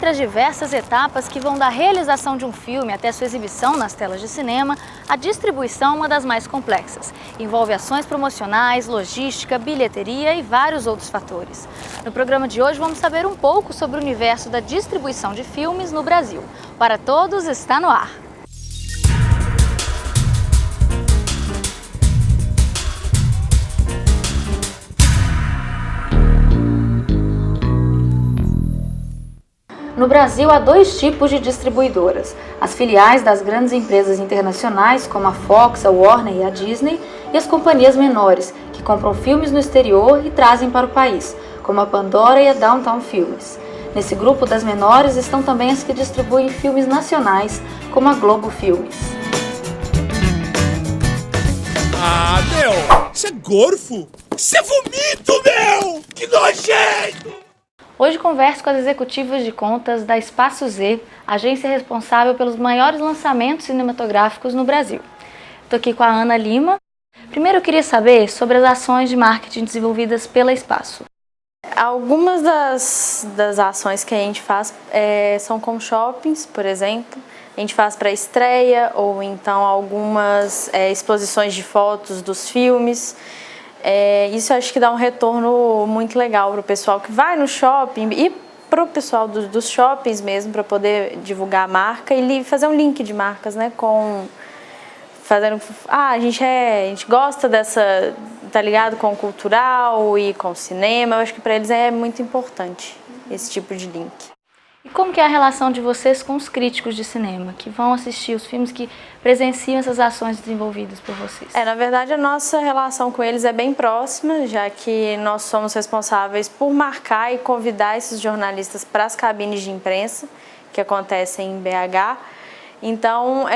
Entre as diversas etapas que vão da realização de um filme até sua exibição nas telas de cinema, a distribuição é uma das mais complexas. Envolve ações promocionais, logística, bilheteria e vários outros fatores. No programa de hoje vamos saber um pouco sobre o universo da distribuição de filmes no Brasil. Para Todos está no ar! No Brasil, há dois tipos de distribuidoras: as filiais das grandes empresas internacionais, como a Fox, a Warner e a Disney, e as companhias menores, que compram filmes no exterior e trazem para o país, como a Pandora e a Downtown Filmes. Nesse grupo das menores estão também as que distribuem filmes nacionais, como a Globo Filmes. Ah, meu! Isso é gorfo! Isso é vomito, meu! Que nojento! Hoje converso com as executivas de contas da Espaço Z, agência responsável pelos maiores lançamentos cinematográficos no Brasil. Estou aqui com a Ana Lima. Primeiro eu queria saber sobre as ações de marketing desenvolvidas pela Espaço. Algumas das ações que a gente faz são com shoppings, por exemplo. A gente faz para estreia ou então algumas exposições de fotos dos filmes. Isso acho que dá um retorno muito legal para o pessoal que vai no shopping e para o pessoal dos shoppings mesmo, para poder divulgar a marca e fazer um link de marcas, né? A gente gosta dessa, tá ligado, com o cultural e com o cinema. Eu acho que para eles é muito importante esse tipo de link. E como que é a relação de vocês com os críticos de cinema, que vão assistir os filmes, que presenciam essas ações desenvolvidas por vocês? Na verdade, a nossa relação com eles é bem próxima, já que nós somos responsáveis por marcar e convidar esses jornalistas para as cabines de imprensa, que acontecem em BH. Então,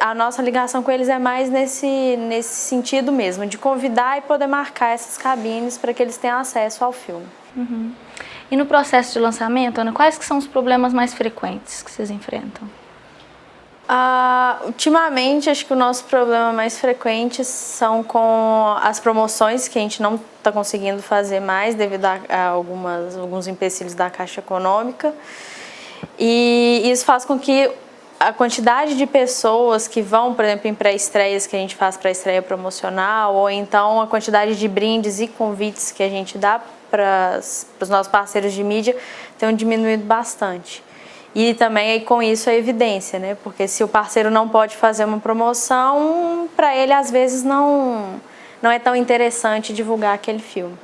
a nossa ligação com eles é mais nesse sentido mesmo, de convidar e poder marcar essas cabines para que eles tenham acesso ao filme. Uhum. E no processo de lançamento, Ana, quais que são os problemas mais frequentes que vocês enfrentam? Ultimamente, acho que o nosso problema mais frequente são com as promoções, que a gente não está conseguindo fazer mais devido a alguns empecilhos da Caixa Econômica. E isso faz com que a quantidade de pessoas que vão, por exemplo, em pré-estreias que a gente faz pré-estreia promocional, ou então a quantidade de brindes e convites que a gente dá para os nossos parceiros de mídia tenham diminuído bastante. E também com isso a evidência, né? Porque se o parceiro não pode fazer uma promoção, para ele às vezes não é tão interessante divulgar aquele filme.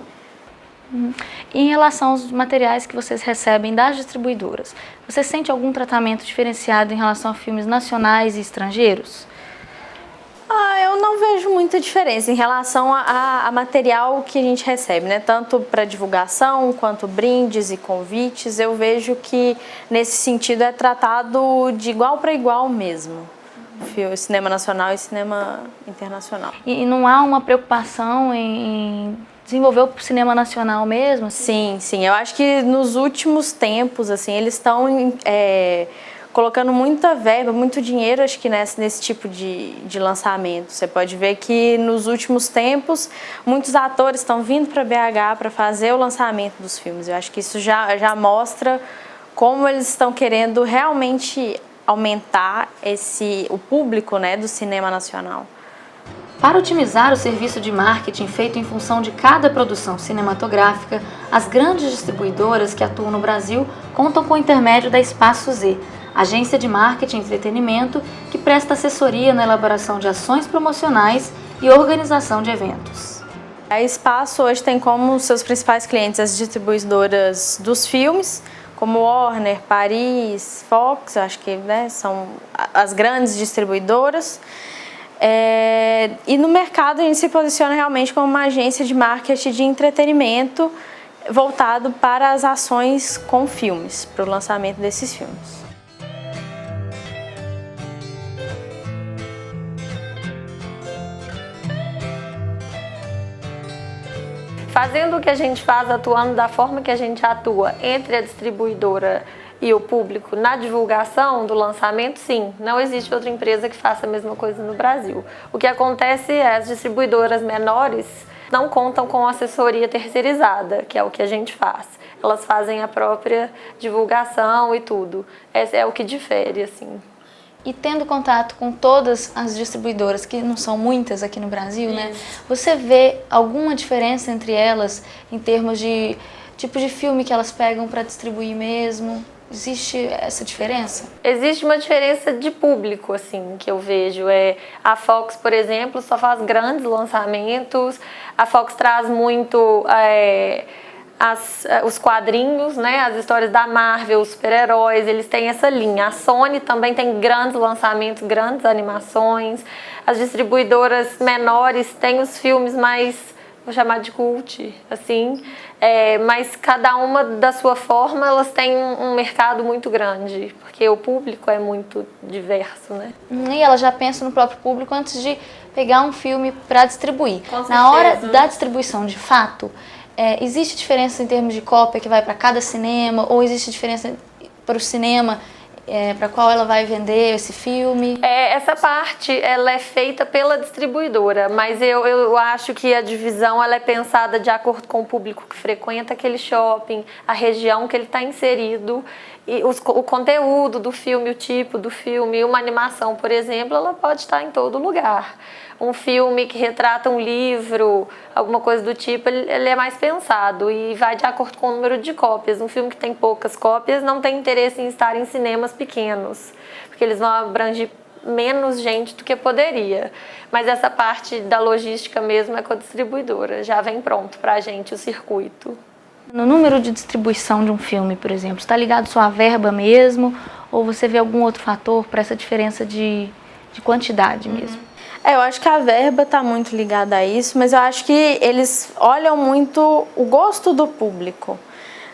E em relação aos materiais que vocês recebem das distribuidoras, você sente algum tratamento diferenciado em relação a filmes nacionais e estrangeiros? Eu não vejo muita diferença em relação a material que a gente recebe, né? Tanto para divulgação quanto brindes e convites. Eu vejo que nesse sentido é tratado de igual para igual mesmo, o cinema nacional e cinema internacional. E não há uma preocupação em desenvolver o cinema nacional mesmo? Sim. Eu acho que nos últimos tempos, assim, eles estão colocando muita verba, muito dinheiro, acho que nesse tipo de lançamento. Você pode ver que nos últimos tempos, muitos atores estão vindo para BH para fazer o lançamento dos filmes. Eu acho que isso já mostra como eles estão querendo realmente aumentar o público, né, do cinema nacional. Para otimizar o serviço de marketing feito em função de cada produção cinematográfica, as grandes distribuidoras que atuam no Brasil contam com o intermédio da Espaço Z, agência de marketing e entretenimento que presta assessoria na elaboração de ações promocionais e organização de eventos. A Espaço hoje tem como seus principais clientes as distribuidoras dos filmes, como Warner, Paris, Fox, acho que, né, são as grandes distribuidoras. E no mercado a gente se posiciona realmente como uma agência de marketing de entretenimento voltado para as ações com filmes, para o lançamento desses filmes. Fazendo o que a gente faz, atuando da forma que a gente atua entre a distribuidora e o público na divulgação do lançamento, sim, não existe outra empresa que faça a mesma coisa no Brasil. O que acontece é as distribuidoras menores não contam com assessoria terceirizada, que é o que a gente faz. Elas fazem a própria divulgação e tudo. Esse é o que difere, assim. E tendo contato com todas as distribuidoras, que não são muitas aqui no Brasil, né? Você vê alguma diferença entre elas em termos de tipo de filme que elas pegam para distribuir mesmo? Existe essa diferença? Existe uma diferença de público, assim, que eu vejo. A Fox, por exemplo, só faz grandes lançamentos. A Fox traz muito os quadrinhos, né, as histórias da Marvel, os super-heróis, eles têm essa linha. A Sony também tem grandes lançamentos, grandes animações. As distribuidoras menores têm os filmes mais, vou chamar de cult, assim, mas cada uma da sua forma, elas têm um mercado muito grande, porque o público é muito diverso, né? E ela já pensa no próprio público antes de pegar um filme para distribuir. Com certeza. Na hora da distribuição, de fato, existe diferença em termos de cópia que vai para cada cinema, ou existe diferença para o cinema para qual ela vai vender esse filme? Essa parte ela é feita pela distribuidora, mas eu acho que a divisão ela é pensada de acordo com o público que frequenta aquele shopping, a região que ele está inserido, e o conteúdo do filme, o tipo do filme. Uma animação, por exemplo, ela pode estar em todo lugar. Um filme que retrata um livro, alguma coisa do tipo, ele é mais pensado e vai de acordo com o número de cópias. Um filme que tem poucas cópias não tem interesse em estar em cinemas pequenos, porque eles vão abranger menos gente do que poderia. Mas essa parte da logística mesmo é com a distribuidora, já vem pronto pra gente o circuito. No número de distribuição de um filme, por exemplo, está ligado só à verba mesmo, ou você vê algum outro fator para essa diferença de quantidade mesmo? Eu acho que a verba está muito ligada a isso, mas eu acho que eles olham muito o gosto do público,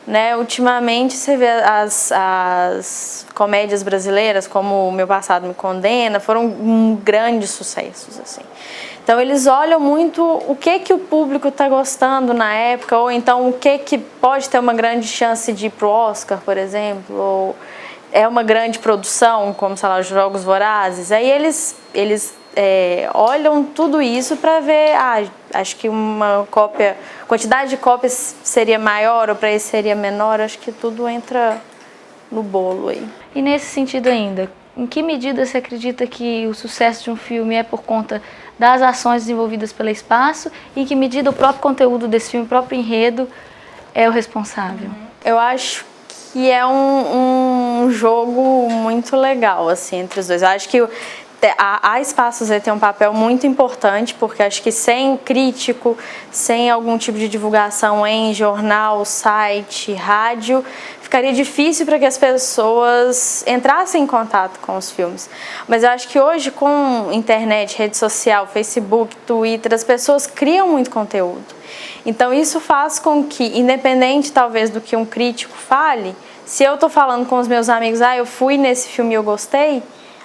né? Ultimamente você vê as comédias brasileiras, como O Meu Passado Me Condena, foram grandes sucessos, assim. Então eles olham muito o que o público está gostando na época, ou então o que pode ter uma grande chance de ir pro Oscar, por exemplo, ou é uma grande produção, como, sei lá, os Jogos Vorazes. Aí eles olham tudo isso para ver, acho que uma quantidade de cópias seria maior ou para esse seria menor. Acho que tudo entra no bolo aí. E nesse sentido ainda, em que medida você acredita que o sucesso de um filme é por conta das ações desenvolvidas pelo espaço, e em que medida o próprio conteúdo desse filme, o próprio enredo, é o responsável? Eu acho que é um jogo muito legal, assim, entre os dois. Eu acho que a Espaço Z tem um papel muito importante, porque acho que sem crítico, sem algum tipo de divulgação em jornal, site, rádio, ficaria difícil para que as pessoas entrassem em contato com os filmes. Mas eu acho que hoje, com internet, rede social, Facebook, Twitter, as pessoas criam muito conteúdo. Então isso faz com que, independente talvez do que um crítico fale, se eu estou falando com os meus amigos, eu fui nesse filme e eu gostei,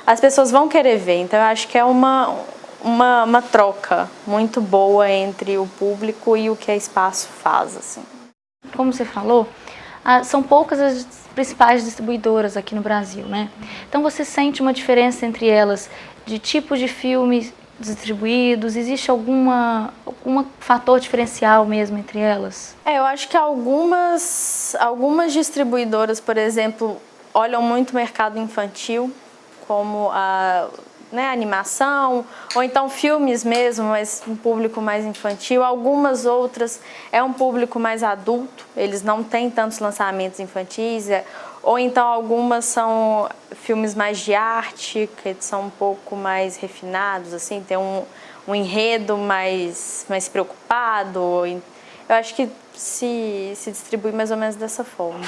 as pessoas vão querer ver. Então eu acho que é uma troca muito boa entre o público e o que a Espaço faz, assim. Como você falou, são poucas as principais distribuidoras aqui no Brasil, né? Então você sente uma diferença entre elas de tipo de filmes distribuídos? Existe algum fator diferencial mesmo entre elas? Eu acho que algumas distribuidoras, por exemplo, olham muito o mercado infantil, como a animação, ou então filmes mesmo, mas um público mais infantil. Algumas outras é um público mais adulto, eles não têm tantos lançamentos infantis, ou então algumas são filmes mais de arte, que são um pouco mais refinados, assim, tem um enredo mais preocupado. Eu acho que se distribui mais ou menos dessa forma.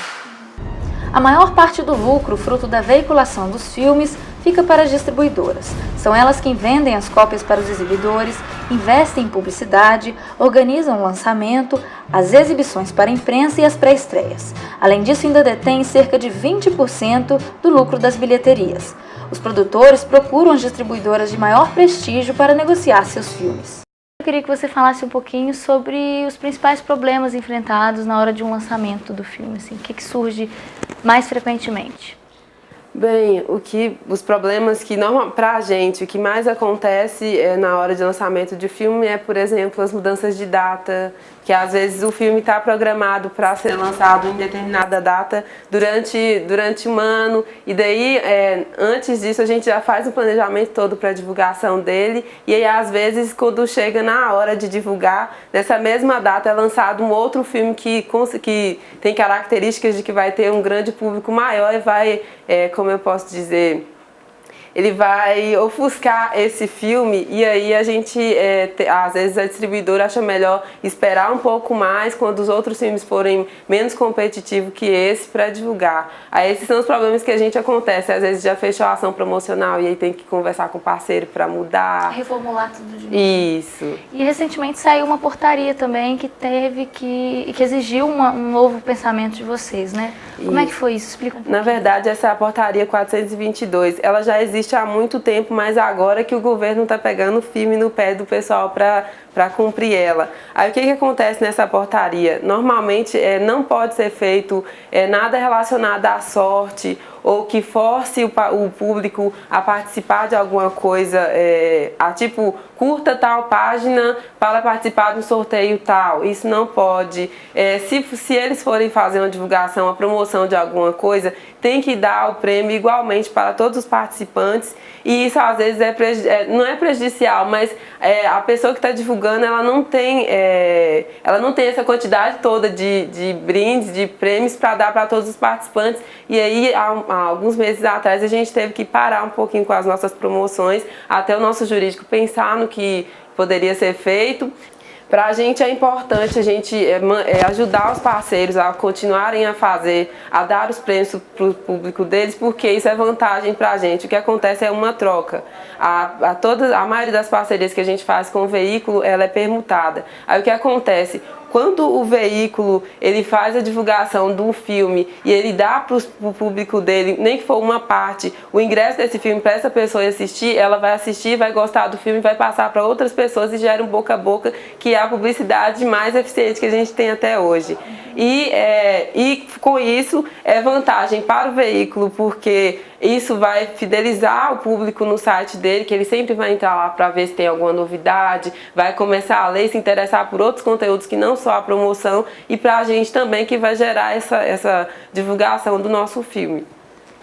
A maior parte do lucro, fruto da veiculação dos filmes, fica para as distribuidoras. São elas quem vendem as cópias para os exibidores, investem em publicidade, organizam o lançamento, as exibições para a imprensa e as pré-estreias. Além disso, ainda detêm cerca de 20% do lucro das bilheterias. Os produtores procuram as distribuidoras de maior prestígio para negociar seus filmes. Eu queria que você falasse um pouquinho sobre os principais problemas enfrentados na hora de um lançamento do filme, assim, o que surge mais frequentemente? Bem, os problemas que pra gente, o que mais acontece na hora de lançamento de filme é, por exemplo, as mudanças de data, que às vezes o filme está programado para ser lançado em determinada data durante um ano, e daí antes disso a gente já faz o planejamento todo para a divulgação dele, e aí às vezes quando chega na hora de divulgar, nessa mesma data é lançado um outro filme que tem características de que vai ter um grande público maior e vai, como eu posso dizer, ele vai ofuscar esse filme, e aí a gente, às vezes a distribuidora acha melhor esperar um pouco mais quando os outros filmes forem menos competitivos que esse para divulgar. Aí esses são os problemas que a gente acontece, às vezes já fechou a ação promocional e aí tem que conversar com o parceiro para mudar. Reformular tudo de novo. Isso. E recentemente saiu uma portaria também que exigiu um novo pensamento de vocês, né? Como é que foi isso? Explica um pouco. Na verdade, essa portaria 422, ela já existe há muito tempo, mas agora que o governo está pegando firme no pé do pessoal para cumprir ela. Aí o que acontece nessa portaria? Normalmente não pode ser feito nada relacionado à sorte ou que force o público a participar de alguma coisa, tipo, curta tal página para participar de um sorteio tal. Isso não pode. Se eles forem fazer uma divulgação, uma promoção de alguma coisa, tem que dar o prêmio igualmente para todos os participantes, e isso às vezes não é prejudicial, mas a pessoa que está divulgando, ela não tem essa quantidade toda de brindes, de prêmios para dar para todos os participantes. E aí há alguns meses atrás a gente teve que parar um pouquinho com as nossas promoções, até o nosso jurídico pensar no que poderia ser feito. Para a gente é importante a gente ajudar os parceiros a continuarem a dar os prêmios para o público deles, porque isso é vantagem para a gente. O que acontece é uma troca. A maioria das parcerias que a gente faz com o veículo, ela é permutada. Aí o que acontece? Quando o veículo ele faz a divulgação do filme e ele dá para o público dele, nem que for uma parte, o ingresso desse filme para essa pessoa assistir, ela vai assistir, vai gostar do filme, vai passar para outras pessoas e gera um boca a boca, que é a publicidade mais eficiente que a gente tem até hoje. E com isso é vantagem para o veículo, porque isso vai fidelizar o público no site dele, que ele sempre vai entrar lá para ver se tem alguma novidade, vai começar a ler e se interessar por outros conteúdos que não só a promoção, e para a gente também que vai gerar essa divulgação do nosso filme.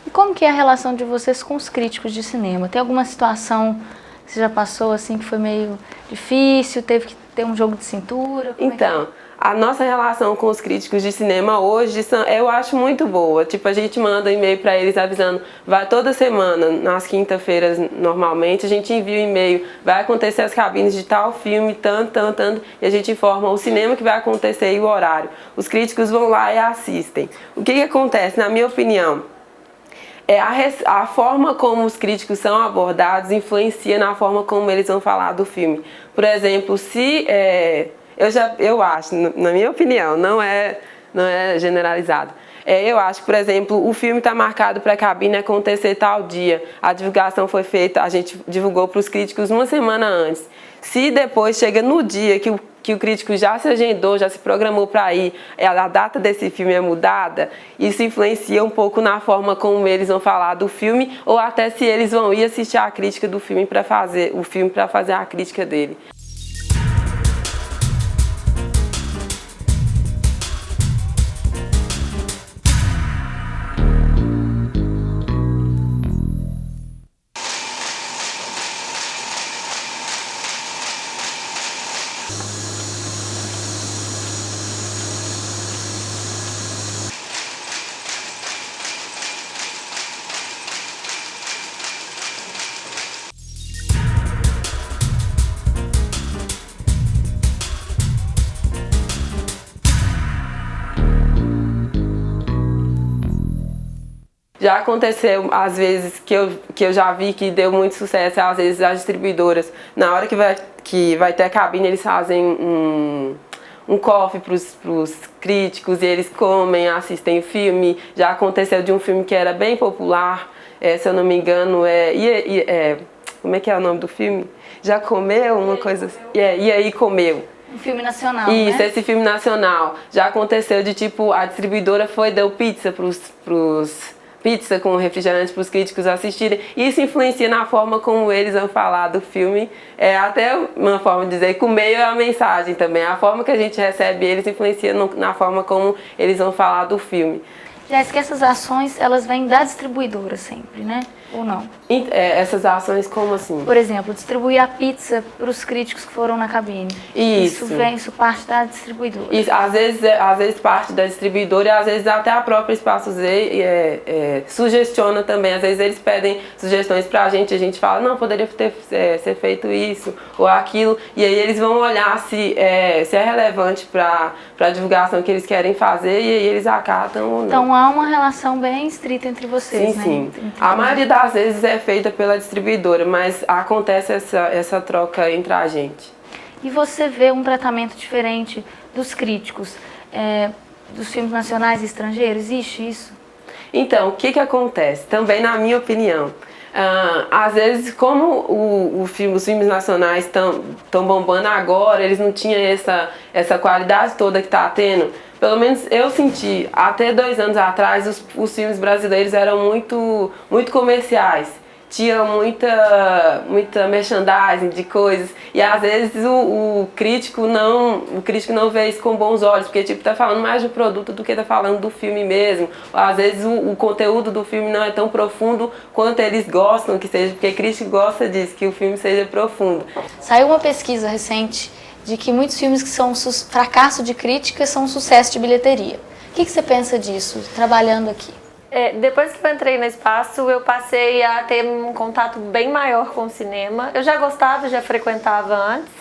E como que é a relação de vocês com os críticos de cinema? Tem alguma situação que você já passou assim que foi meio difícil, teve que ter um jogo de cintura? Então, a nossa relação com os críticos de cinema hoje, eu acho muito boa. Tipo, a gente manda e-mail para eles avisando, vai toda semana, nas quinta-feiras normalmente, a gente envia um e-mail, vai acontecer as cabines de tal filme, tanto, e a gente informa o cinema que vai acontecer e o horário. Os críticos vão lá e assistem. O que acontece, na minha opinião? A forma como os críticos são abordados influencia na forma como eles vão falar do filme. Por exemplo, eu acho, na minha opinião, não é generalizado. Eu acho que, por exemplo, o filme está marcado para a cabine acontecer tal dia. A divulgação foi feita, a gente divulgou para os críticos uma semana antes. Se depois chega no dia que o crítico já se agendou, já se programou para ir, a data desse filme é mudada, isso influencia um pouco na forma como eles vão falar do filme, ou até se eles vão ir assistir a crítica do filme para fazer a crítica dele. Já aconteceu, às vezes, que eu já vi que deu muito sucesso, às vezes as distribuidoras, na hora que vai ter a cabine, eles fazem um coffee pros críticos e eles comem, assistem o filme. Já aconteceu de um filme que era bem popular, se eu não me engano, como é que é o nome do filme? Já comeu? Uma coisa assim. E aí comeu. Um filme nacional, Isso, né? Esse filme nacional. Já aconteceu de, tipo, a distribuidora deu pizza pros pizza com refrigerante para os críticos assistirem. Isso influencia na forma como eles vão falar do filme. É até uma forma de dizer que o meio é a mensagem também. A forma que a gente recebe eles influencia na forma como eles vão falar do filme. Jéssica, essas ações, elas vêm da distribuidora sempre, né? Ou não? Essas ações como assim? Por exemplo, distribuir a pizza para os críticos que foram na cabine. Isso parte da distribuidora. Isso, às vezes parte da distribuidora e às vezes até a própria Espaço Z sugestiona também. Às vezes eles pedem sugestões pra gente, a gente fala, não, poderia ser feito isso ou aquilo. E aí eles vão olhar se é relevante para a divulgação que eles querem fazer e aí eles acatam ou não. Então há uma relação bem estrita entre vocês, né? Sim. A maioria das vezes é feita pela distribuidora, mas acontece essa troca entre a gente. E você vê um tratamento diferente dos críticos, dos filmes nacionais e estrangeiros? Existe isso? Então, o que acontece? Também na minha opinião, às vezes como os filmes nacionais estão bombando agora, eles não tinham essa qualidade toda que está tendo. Pelo menos eu senti, até 2 anos atrás, os filmes brasileiros eram muito comerciais. Tinha muita merchandising de coisas e às vezes o crítico não vê isso com bons olhos, porque tipo, tá falando mais do produto do que tá falando do filme mesmo. Ou, às vezes o conteúdo do filme não é tão profundo quanto eles gostam que seja, porque crítico gosta disso, que o filme seja profundo. Saiu uma pesquisa recente de que muitos filmes que são fracasso de crítica são um sucesso de bilheteria. O que você pensa disso, trabalhando aqui? Depois que eu entrei no Espaço, eu passei a ter um contato bem maior com o cinema. Eu já gostava, já frequentava antes,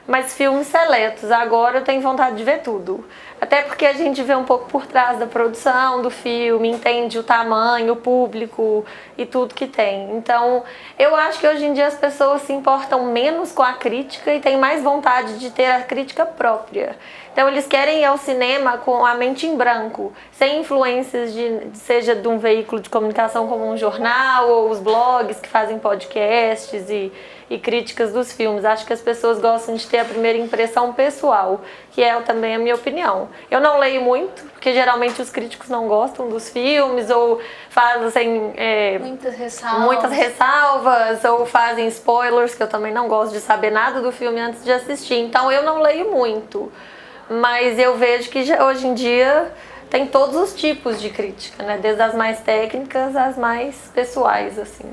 mas filmes seletos. Agora eu tenho vontade de ver tudo. Até porque a gente vê um pouco por trás da produção do filme, entende o tamanho, o público e tudo que tem. Então, eu acho que hoje em dia as pessoas se importam menos com a crítica e têm mais vontade de ter a crítica própria. Então, eles querem ir ao cinema com a mente em branco, sem influências seja de um veículo de comunicação como um jornal ou os blogs que fazem podcasts e críticas dos filmes. Acho que as pessoas gostam de ter a primeira impressão pessoal, que é também a minha opinião. Eu não leio muito, porque geralmente os críticos não gostam dos filmes ou fazem muitas ressalvas ou fazem spoilers, que eu também não gosto de saber nada do filme antes de assistir. Então eu não leio muito, mas eu vejo que hoje em dia tem todos os tipos de crítica, né? Desde as mais técnicas às mais pessoais, assim.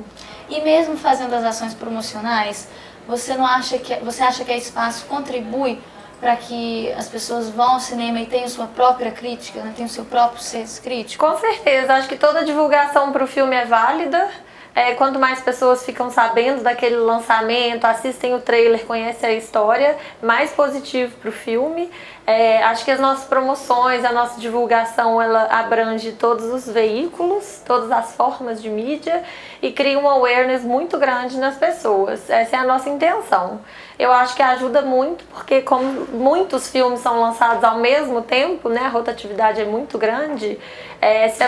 E mesmo fazendo as ações promocionais, você acha que a Espaço contribui para que as pessoas vão ao cinema e tenham sua própria crítica, né? Tenham seu próprio senso crítico? Com certeza, acho que toda divulgação para o filme é válida. Quanto mais pessoas ficam sabendo daquele lançamento, assistem o trailer, conhecem a história, mais positivo para o filme. Acho que as nossas promoções, a nossa divulgação, ela abrange todos os veículos, todas as formas de mídia e cria um awareness muito grande nas pessoas. Essa é a nossa intenção. Eu acho que ajuda muito, porque como muitos filmes são lançados ao mesmo tempo, né, a rotatividade é muito grande,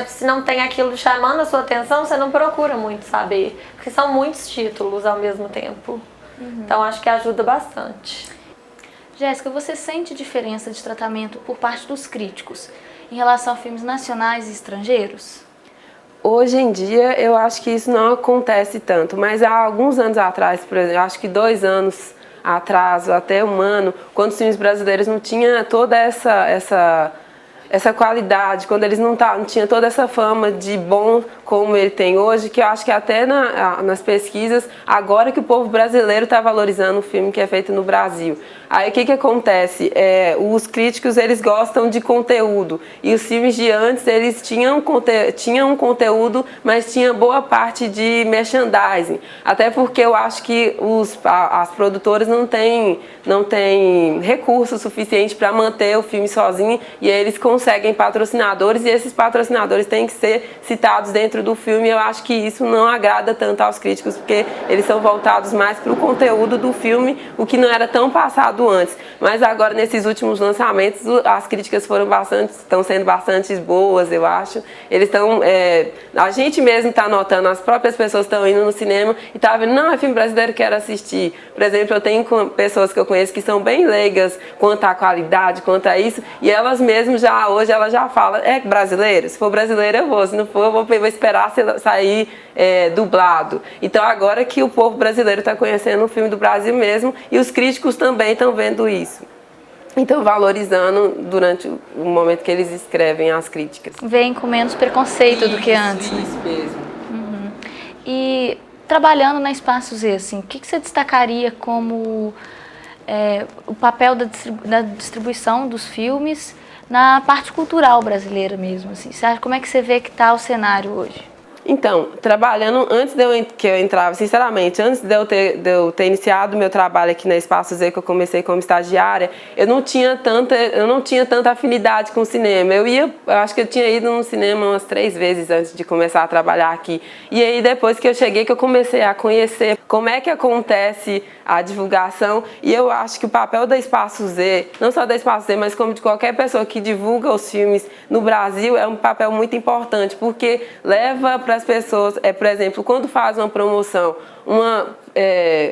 se não tem aquilo chamando a sua atenção, você não procura muito saber, porque são muitos títulos ao mesmo tempo. Então acho que ajuda bastante. Jéssica, você sente diferença de tratamento por parte dos críticos em relação a filmes nacionais e estrangeiros? Hoje em dia eu acho que isso não acontece tanto, mas há alguns anos atrás, por exemplo, acho que 2 anos atrás, até 1 ano, quando os filmes brasileiros não tinham toda essa qualidade, quando eles não tinham toda essa fama de bom como ele tem hoje, que eu acho que até nas pesquisas, agora que o povo brasileiro está valorizando o filme que é feito no Brasil. Aí o que acontece? Os críticos, eles gostam de conteúdo, e os filmes de antes, eles tinham um conteúdo, mas tinha boa parte de merchandising, até porque eu acho que as produtoras não têm recurso suficiente para manter o filme sozinho, e eles conseguem patrocinadores, e esses patrocinadores têm que ser citados dentro do filme. Eu acho que isso não agrada tanto aos críticos, porque eles são voltados mais para o conteúdo do filme, o que não era tão passado antes. Mas agora, nesses últimos lançamentos, as críticas estão sendo bastante boas, eu acho. Eles estão... a gente mesmo está notando, as próprias pessoas estão indo no cinema e estão vendo, não, é filme brasileiro, quero assistir. Por exemplo, eu tenho pessoas que eu conheço que são bem leigas quanto à qualidade, quanto a isso, e elas mesmas já lá hoje, ela já fala, é brasileiro? Se for brasileiro eu vou, se não for eu vou esperar sair dublado. Então agora que o povo brasileiro está conhecendo o filme do Brasil mesmo e os críticos também estão vendo isso. Então valorizando durante o momento que eles escrevem as críticas. Vem com menos preconceito do que antes, né? Isso mesmo. Uhum. E trabalhando na Espaço Z, assim, o que você destacaria como o papel da distribuição dos filmes na parte cultural brasileira mesmo, assim? Como é que você vê que está o cenário hoje? Então, trabalhando, antes que eu entrava, sinceramente, antes de eu ter iniciado meu trabalho aqui na Espaço Z, que eu comecei como estagiária, eu não tinha tanta afinidade com o cinema. Eu acho que eu tinha ido no cinema umas 3 vezes antes de começar a trabalhar aqui. E aí, depois que eu cheguei, que eu comecei a conhecer como é que acontece a divulgação, e eu acho que o papel da Espaço Z, não só da Espaço Z, mas como de qualquer pessoa que divulga os filmes no Brasil, é um papel muito importante, porque leva para as pessoas, por exemplo, quando faz uma promoção,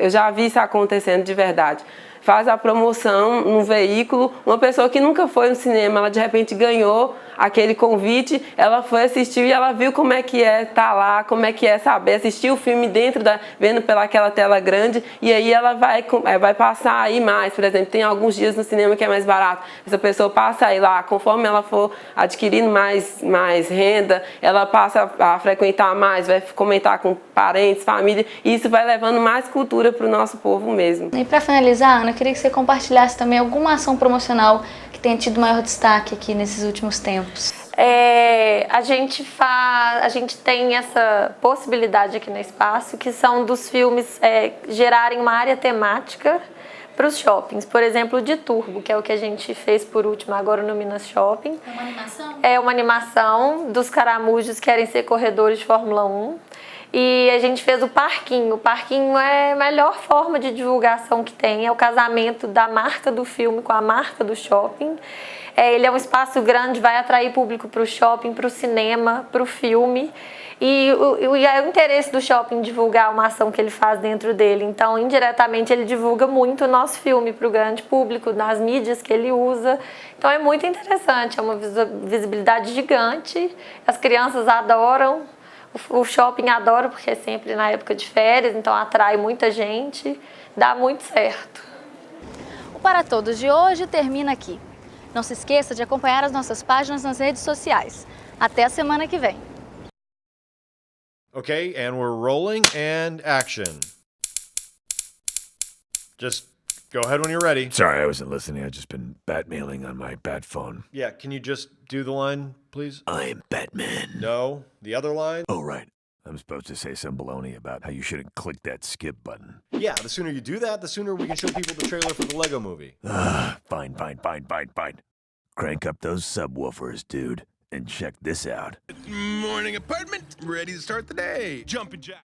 eu já vi isso acontecendo de verdade, faz a promoção num veículo, uma pessoa que nunca foi no cinema, ela de repente ganhou aquele convite, ela foi assistir e ela viu como é que é estar lá, como é que é saber assistir o filme vendo pelaquela tela grande, e aí ela vai passar aí mais, por exemplo, tem alguns dias no cinema que é mais barato, essa pessoa passa aí lá, conforme ela for adquirindo mais renda, ela passa a frequentar mais, vai comentar com parentes, família, e isso vai levando mais cultura para o nosso povo mesmo. E para finalizar, Ana, eu queria que você compartilhasse também alguma ação promocional que tenha tido maior destaque aqui nesses últimos tempos. A gente tem essa possibilidade aqui no Espaço, que são dos filmes gerarem uma área temática para os shoppings. Por exemplo, o de Turbo, que é o que a gente fez por último agora no Minas Shopping. É uma animação? É uma animação dos caramujos que querem ser corredores de Fórmula 1. E a gente fez o parquinho. O parquinho é a melhor forma de divulgação que tem. É o casamento da marca do filme com a marca do shopping. Ele é um espaço grande, vai atrair público para o shopping, para o cinema, para o filme. E é o interesse do shopping divulgar uma ação que ele faz dentro dele. Então, indiretamente, ele divulga muito o nosso filme para o grande público, nas mídias que ele usa. Então, é muito interessante, é uma visibilidade gigante. As crianças adoram. O shopping adora, porque é sempre na época de férias, então atrai muita gente, dá muito certo. O Para Todos de hoje termina aqui. Não se esqueça de acompanhar as nossas páginas nas redes sociais. Até a semana que vem. Okay, and we're rolling and action. Just go ahead when you're ready. Sorry, I wasn't listening. I've just been bat-mailing on my bat phone. Yeah, can you just do the line, please? I'm Batman. No, the other line? Oh, right. I'm supposed to say some baloney about how you shouldn't click that skip button. Yeah, the sooner you do that, the sooner we can show people the trailer for the Lego movie. Fine. Crank up those subwoofers, dude, and check this out. Morning apartment, ready to start the day. Jumping jack.